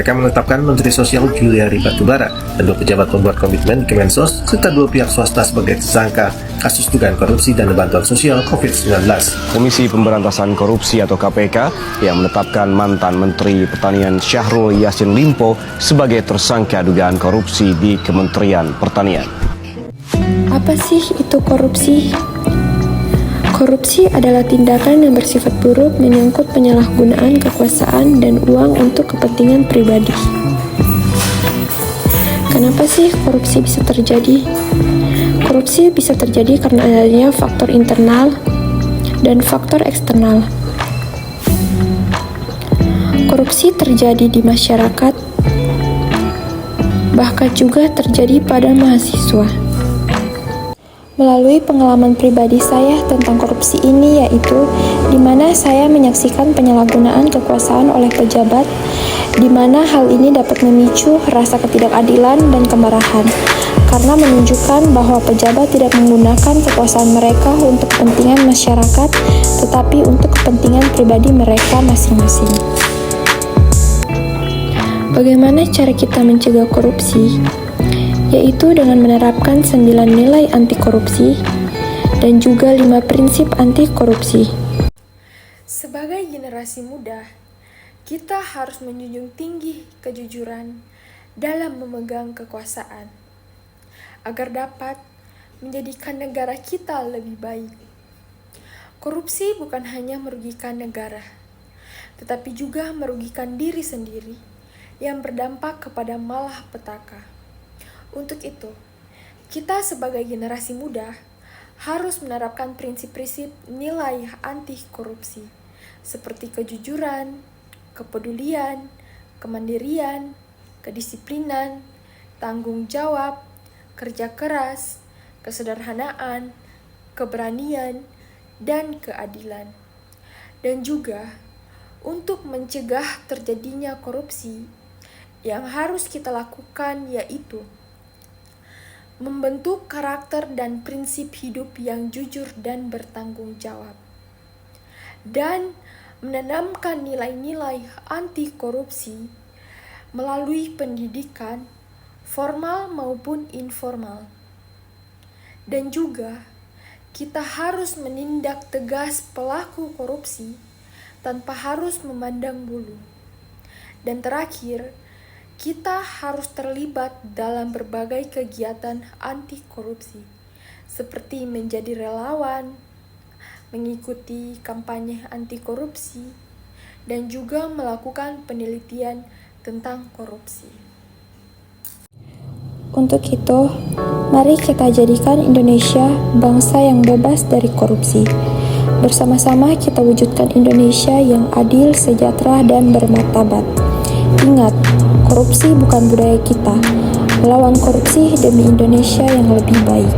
KPK menetapkan Menteri Sosial Juliari Batubara dan 2 pejabat pembuat komitmen di Kemensos serta 2 pihak swasta sebagai tersangka kasus dugaan korupsi dana bantuan sosial COVID-19. Komisi Pemberantasan Korupsi atau KPK yang menetapkan mantan Menteri Pertanian Syahrul Yassin Limpo sebagai tersangka dugaan korupsi di Kementerian Pertanian. Apa sih itu korupsi? Korupsi adalah tindakan yang bersifat buruk menyangkut penyalahgunaan kekuasaan dan uang untuk kepentingan pribadi. Kenapa sih korupsi bisa terjadi? Korupsi bisa terjadi karena adanya faktor internal dan faktor eksternal. Korupsi terjadi di masyarakat, bahkan juga terjadi pada mahasiswa. Melalui pengalaman pribadi saya tentang korupsi ini yaitu di mana saya menyaksikan penyalahgunaan kekuasaan oleh pejabat, di mana hal ini dapat memicu rasa ketidakadilan dan kemarahan karena menunjukkan bahwa pejabat tidak menggunakan kekuasaan mereka untuk kepentingan masyarakat tetapi untuk kepentingan pribadi mereka masing-masing. Bagaimana cara kita mencegah korupsi? Yaitu dengan menerapkan 9 nilai anti korupsi dan juga 5 prinsip anti korupsi. Sebagai generasi muda, kita harus menjunjung tinggi kejujuran dalam memegang kekuasaan agar dapat menjadikan negara kita lebih baik. Korupsi bukan hanya merugikan negara, tetapi juga merugikan diri sendiri yang berdampak kepada malapetaka. Untuk itu, kita sebagai generasi muda harus menerapkan prinsip-prinsip nilai anti korupsi seperti kejujuran, kepedulian, kemandirian, kedisiplinan, tanggung jawab, kerja keras, kesederhanaan, keberanian, dan keadilan. Dan juga untuk mencegah terjadinya korupsi, yang harus kita lakukan yaitu membentuk karakter dan prinsip hidup yang jujur dan bertanggung jawab, dan menanamkan nilai-nilai anti korupsi melalui pendidikan formal maupun informal. Dan juga kita harus menindak tegas pelaku korupsi tanpa harus memandang bulu. Dan terakhir, kita harus terlibat dalam berbagai kegiatan anti korupsi, seperti menjadi relawan, mengikuti kampanye anti korupsi, dan juga melakukan penelitian tentang korupsi. Untuk itu, mari kita jadikan Indonesia bangsa yang bebas dari korupsi. Bersama-sama kita wujudkan Indonesia yang adil, sejahtera, dan bermartabat. Ingat, korupsi bukan budaya kita. Melawan korupsi demi Indonesia yang lebih baik.